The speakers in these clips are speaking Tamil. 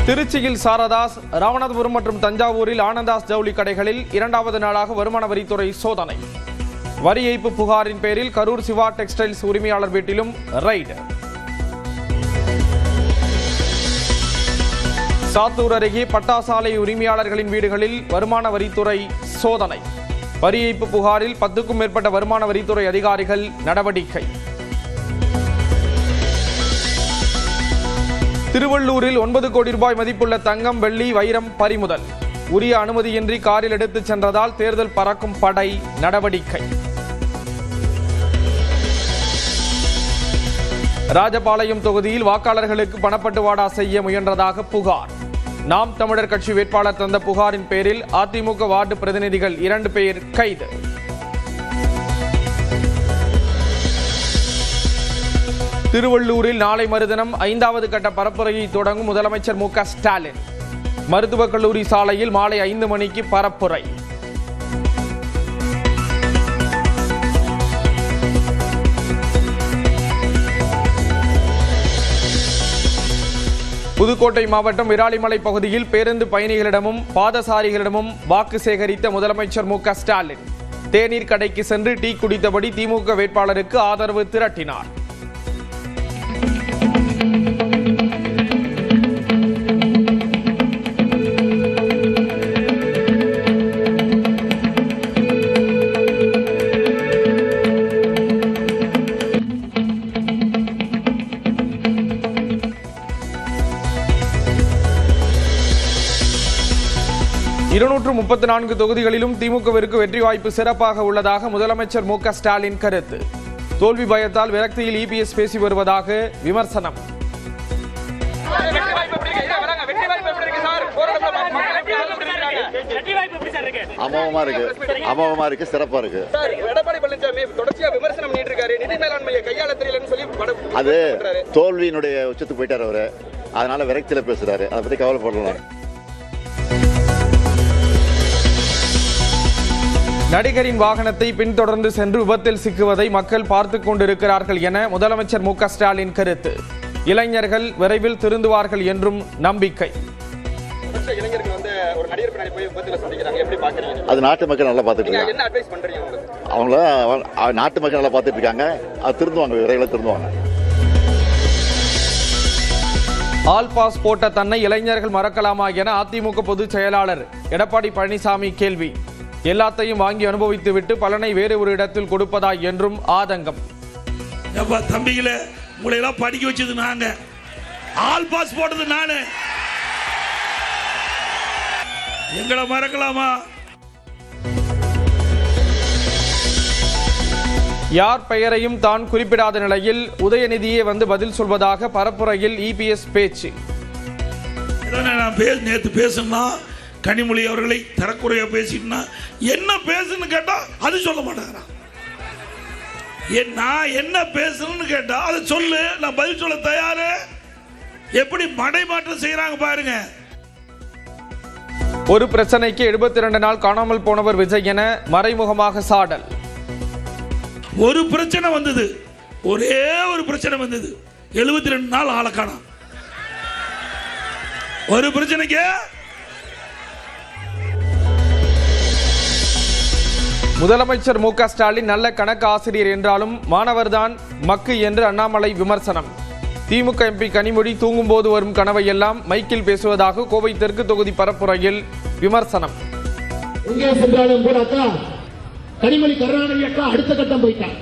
திருச்சியில் சாரதாஸ், ராமநாதபுரம் மற்றும் தஞ்சாவூரில் ஆனந்தாஸ் ஜவுளி கடைகளில் இரண்டாவது நாளாக வருமான வரித்துறை சோதனை. வரி ஏய்ப்பு புகாரின் பேரில் கரூர் சிவா டெக்ஸ்டைல்ஸ் உரிமையாளர் வீட்டிலும் ரைடு. சாத்தூர் அருகே பட்டாசாலை உரிமையாளர்களின் வீடுகளில் வருமான வரித்துறை சோதனை. வரி ஏய்ப்பு புகாரில் 10க்கும் மேற்பட்ட வருமான வரித்துறை அதிகாரிகள் நடவடிக்கை. திருவள்ளூரில் 9 கோடி ரூபாய் மதிப்புள்ள தங்கம், வெள்ளி, வைரம் பறிமுதல். உரிய அனுமதியின்றி காரில் எடுத்துச் சென்றதால் தேர்தல் பறக்கும் படை நடவடிக்கை. ராஜபாளையம் தொகுதியில் வாக்காளர்களுக்கு பணப்பட்டுவாடா செய்ய முயன்றதாக புகார். நாம் தமிழர் கட்சி வேட்பாளர் தந்த புகாரின் பேரில் அதிமுக வார்டு பிரதிநிதிகள் 2 பேர் கைது. திருவள்ளூரில் நாளை மறுதினம் 5வது கட்ட பரப்புரையை தொடங்கும் முதலமைச்சர் மு.க. ஸ்டாலின். மருத்துவக் கல்லூரி சாலையில் மாலை 5 மணிக்கு பரப்புரை. புதுக்கோட்டை மாவட்டம் விராலிமலை பகுதியில் பேருந்து பயணிகளிடமும் பாதசாரிகளிடமும் வாக்கு சேகரித்த முதலமைச்சர் மு.க. ஸ்டாலின் தேநீர் கடைக்கு சென்று டீ குடித்தபடி திமுக வேட்பாளருக்கு ஆதரவு திரட்டினார். இருநூற்று 34 தொகுதிகளிலும் திமுகவிற்கு வெற்றி வாய்ப்பு சிறப்பாக உள்ளதாக முதலமைச்சர் மு.க. ஸ்டாலின் கருத்து. தோல்வி பயத்தால் விரக்தியில் இபிஎஸ் பேசி வருவதாக விமர்சனம். அமோகமா இருக்கு, சிறப்பா இருக்கு. அது தோல்வியினுடைய உச்சத்துக்கு போயிட்டார் அவரு, அதனால விரக்தியில பேசுறாரு. அதை பத்தி கவலைப்படலாம். நடிகரின் வாகனத்தை பின்தொடர்ந்து சென்று விபத்தில் சிக்குவதை மக்கள் பார்த்துக் கொண்டிருக்கிறார்கள் என முதலமைச்சர் மு.க. ஸ்டாலின் கருத்து. இளைஞர்கள் விரைவில் திருந்துவார்கள் என்றும் நம்பிக்கை. அது நாட்டு மக்கள் நல்லா பார்த்துட்டு இருக்காங்க. அவங்கள நாட்டு மக்கள் நல்லா பார்த்துட்டு இருக்காங்க. அது திருந்துவாங்க, விரைவில் திருந்துவாங்க. ஆல் பாஸ் போட்ட தன்னை இளைஞர்கள் மறக்கலாமா என அதிமுக பொதுச் செயலாளர் எடப்பாடி பழனிசாமி கேள்வி. எல்லாத்தையும் வாங்கி அனுபவித்து விட்டு பலனை வேறு ஒரு இடத்தில் கொடுப்பதா என்றும் ஆதங்கம். தம்பிகளை உங்களை எல்லாம் படிக்க வச்சது நாங்க, ஆல் பாஸ் போட்டது நானு, எங்களை மறக்கலாமா? யார் பெயரையும் தான் குறிப்பிடாத நிலையில் உதயநிதியே வந்து பதில் சொல்வதாக பரப்புரையில் இபிஎஸ் பேச்சு. நேற்று பேசுனா கனிமொழி அவர்களை தரக்குறையா பேசிட்டுனா என்ன பேசுன்னு கேட்டா அது சொல்ல மாட்டாங்க. நான் என்ன பேசணும்னு கேட்டா அதை சொல்லு, நான் பதில் சொல்ல தயாரு. எப்படி மடைமாற்றம் செய்யறாங்க பாருங்க. ஒரு பிரச்சனைக்கு 72 நாள் காணாமல் போனவர் விஜய் என மறைமுகமாக சாடல். ஒரு பிரச்சனை வந்தது, ஒரே ஒரு பிரச்சனை வந்தது, 72 நாள் ஆளை காணோம். ஒரு பிரச்சனைக்கு முதலமைச்சர் மு.க. ஸ்டாலின் நல்ல கணக்கு ஆசிரியர் என்றாலும் மாணவர்தான் மக்கு என்று அண்ணாமலை விமர்சனம். திமுக எம்பி கனிமொழி தூங்கும்போது வரும் கனவை எல்லாம் மைக்கில் பேசுவதாக கோவை தெற்கு தொகுதி பரப்புரையில் விமர்சனம். கனிமொழி கருணாநிதி அக்கா அடுத்த கட்டம் போயிட்டாங்க.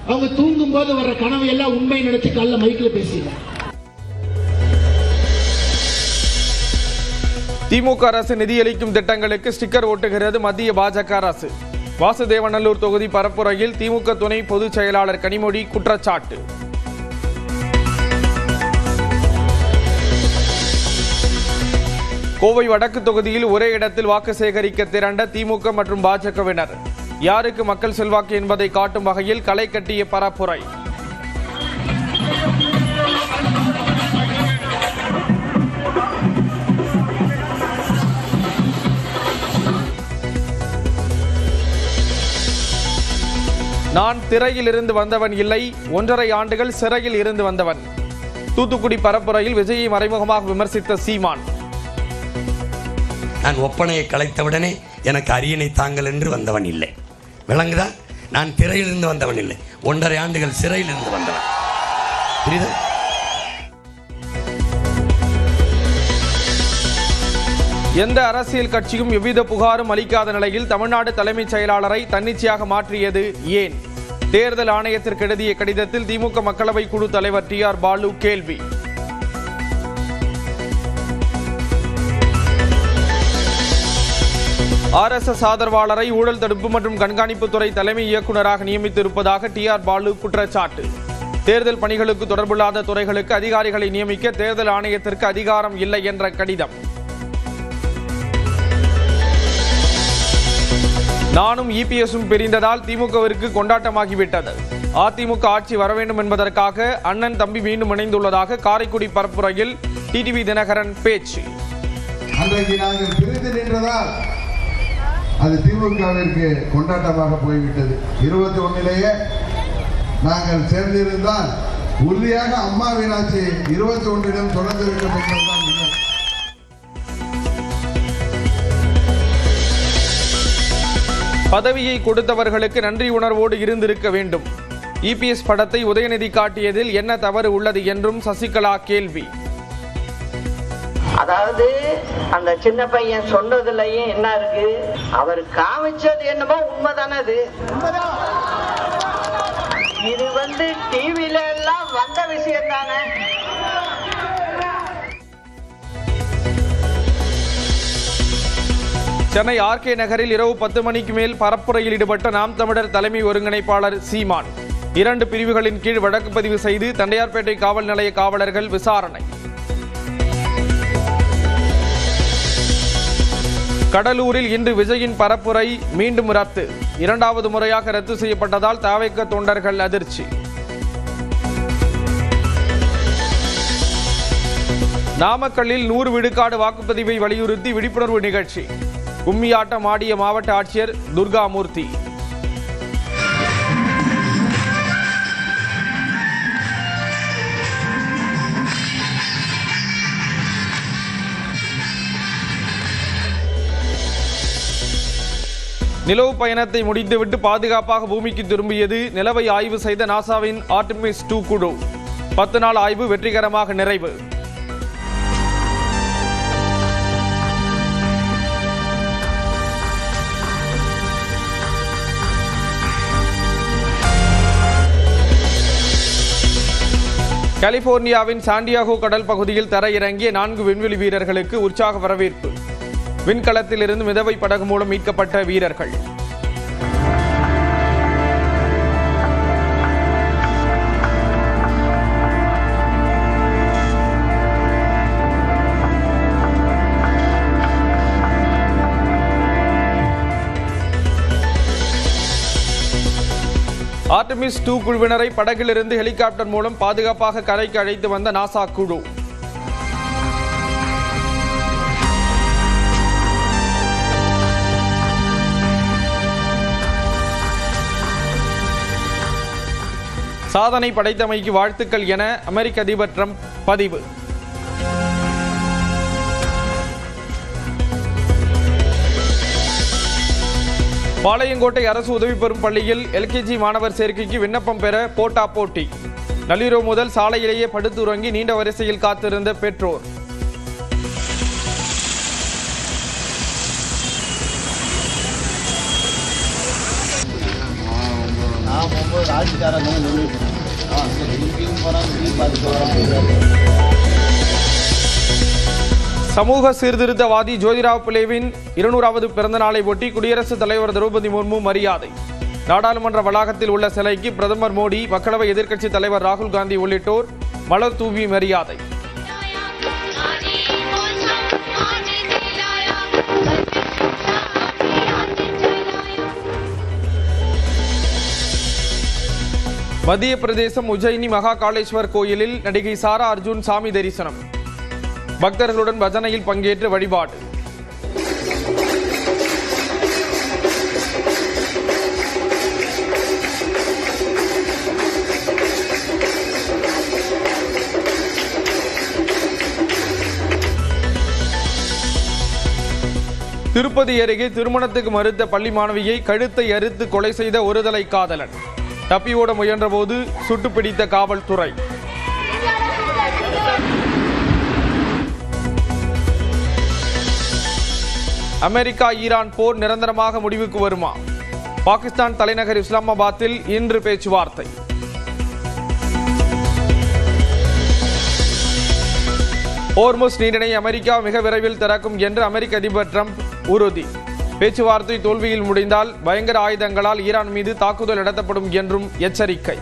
அவங்க தூங்கும் போது வர்ற கனவை எல்லாம் உண்மை நினைச்சு காலைல மைக்கில் பேசினாங்க. திமுக அரசு நிதியளிக்கும் திட்டங்களுக்கு ஸ்டிக்கர் ஓட்டுகிறது மத்திய பாஜக அரசு. வாசுதேவநல்லூர் தொகுதி பரப்புரையில் திமுக துணை பொதுச் செயலாளர் கனிமொழி குற்றச்சாட்டு. கோவை வடக்கு தொகுதியில் ஒரே இடத்தில் வாக்கு சேகரிக்க திரண்ட திமுக மற்றும் பாஜகவினர் யாருக்கு மக்கள் செல்வாக்கு என்பதை காட்டும் வகையில் களை கட்டிய பரப்புரை. நான் திரையில் இருந்து வந்தவன் இல்லை, 1.5 ஆண்டுகள் சிறையில் இருந்து வந்தவன். தூத்துக்குடி பரப்புரையில் விஜயை மறைமுகமாக விமர்சித்த சீமான். நான் ஒப்பனையை கலைத்தவுடனே எனக்கு அரியணை தாங்கள் என்று வந்தவன் இல்லை. விளங்குதா? நான் திரையிலிருந்து வந்தவன் இல்லை, 1.5 ஆண்டுகள் சிறையிலிருந்து வந்தவன். புரியுதா? எந்த அரசியல் கட்சியும் எவ்வித புகாரும் அளிக்காத நிலையில் தமிழ்நாடு தலைமைச் செயலாளரை தன்னிச்சையாக மாற்றியது ஏன்? தேர்தல் ஆணையத்திற்கு எழுதிய கடிதத்தில் திமுக மக்களவை குழு தலைவர் TR பாலு கேள்வி. RSS ஆதரவாளரை ஊழல் தடுப்பு மற்றும் கண்காணிப்புத்துறை தலைமை இயக்குநராக நியமித்திருப்பதாக TR பாலு குற்றச்சாட்டு. தேர்தல் பணிகளுக்கு தொடர்பில்லாத துறைகளுக்கு அதிகாரிகளை நியமிக்க தேர்தல் ஆணையத்திற்கு அதிகாரம் இல்லை என்ற கடிதம். நானும் EPSம் பிரிந்ததால் திமுகவிற்கு கொண்டாட்டமாகிவிட்டது. அதிமுக ஆட்சி வர வேண்டும் என்பதற்காக அண்ணன் தம்பி மீண்டும் இணைந்துள்ளதாக காரைக்குடி பரப்புரையில் TTV தினகரன் பேச்சு. அன்றைக்கு நாங்கள் பிரிந்து நின்றதால் அது திமுகவிற்கு கொண்டாட்டமாக போய்விட்டது. 21லேயே நாங்கள் சேர்ந்திருந்தால் உறுதியாக அம்மாவின் ஆட்சி 21லும் தொடர்ந்திருக்கும் என்பதுதான் உண்மை. பதவியை கொடுத்தவர்களுக்கு நன்றி உணர்வோடு இருந்திருக்க வேண்டும். EPS படத்தை உதயநிதி காட்டியதில் என்ன தவறு உள்ளது என்றும் சசிகலா கேள்வி. அதாவது அந்த சின்ன பையன் சொன்னதுலயே என்ன இருக்கு, அவர் காமிச்சது என்னமோ உண்மைதானே. இது டிவில எல்லாம் வந்த விஷயம் தானே. சென்னை RK நகரில் இரவு 10 மணிக்கு மேல் பரப்புரையில் ஈடுபட்ட நாம் தமிழர் தலைமை ஒருங்கிணைப்பாளர் சீமான் 2 பிரிவுகளின் கீழ் வழக்கு பதிவு செய்து தண்டையார்பேட்டை காவல் நிலைய காவலர்கள் விசாரணை. கடலூரில் இன்று விஜயின் பரப்புரை மீண்டும் ரத்து. 2வது முறையாக ரத்து செய்யப்பட்டதால் தவிக தொண்டர்கள் அதிர்ச்சி. நாமக்கல்லில் 100 விழுக்காடு வாக்குப்பதிவை வலியுறுத்தி விழிப்புணர்வு நிகழ்ச்சி. கும்மியாட்டம் ஆடிய மாவட்ட ஆட்சியர் துர்காமூர்த்தி. நிலவு பயணத்தை முடித்துவிட்டு பாதுகாப்பாக பூமிக்கு திரும்பியது. நிலவை ஆய்வு செய்த நாசாவின் ஆர்டெமிஸ் 2 குழு. 10 நாள் ஆய்வு வெற்றிகரமாக நிறைவு. கலிபோர்னியாவின் சாண்டியாகோ கடல் பகுதியில் தரையிறங்கிய 4 விண்வெளி வீரர்களுக்கு உற்சாக வரவேற்பு. விண்கலத்திலிருந்து மிதவை படகு மூலம் மீட்கப்பட்ட வீரர்கள். ஆர்டெமிஸ் 2 குழுவினரை படகிலிருந்து ஹெலிகாப்டர் மூலம் பாதுகாப்பாக கரைக்கு அழைத்து வந்த நாசா குழு. சாதனை படைத்தமைக்கு வாழ்த்துக்கள் என அமெரிக்க அதிபர் ட்ரம்ப் பதிவு. பாளையங்கோட்டை அரசு உதவி பெறும் பள்ளியில் LKG மாணவர் சேர்க்கைக்கு விண்ணப்பம் பெற போட்டா போட்டி. நள்ளிரவு முதல் சாலையிலேயே படுத்துறங்கி நீண்ட வரிசையில் காத்திருந்த பெற்றோர். சமூக சீர்திருத்தவாதி ஜோதிராவ் புலேவின் 200வது பிறந்த நாளை ஒட்டி குடியரசுத் தலைவர் திரௌபதி முர்மு மரியாதை. நாடாளுமன்ற வளாகத்தில் உள்ள சிலைக்கு பிரதமர் மோடி, மக்களவை எதிர்க்கட்சித் தலைவர் ராகுல் காந்தி உள்ளிட்டோர் மலர் தூவி மரியாதை. மத்திய பிரதேசம் உஜ்ஜயினி மகா காளேஸ்வர் கோயிலில் நடிகை சாரா அர்ஜுன் சாமி தரிசனம். பக்தர்களுடன் பஜனையில் பங்கேற்று வழிபாடு. திருப்பதி அருகே திருமணத்துக்கு மறுத்த பள்ளி மாணவியை கழுத்தை அறுத்து கொலை செய்த ஒருதலை காதலன் தப்பி ஓட முயன்றபோது சுட்டுப்பிடித்த காவல்துறை. அமெரிக்கா ஈரான் போர் நிரந்தரமாக முடிவுக்கு வருமா? பாகிஸ்தான் தலைநகர் இஸ்லாமாபாத்தில் இன்று பேச்சுவார்த்தை. ஹோர்முஸ் நீரிணை அமெரிக்கா மிக விரைவில் திறக்கும் என்று அமெரிக்க அதிபர் ட்ரம்ப் உறுதி. பேச்சுவார்த்தை தோல்வியில் முடிந்தால் பயங்கர ஆயுதங்களால் ஈரான் மீது தாக்குதல் நடத்தப்படும் என்றும் எச்சரிக்கை.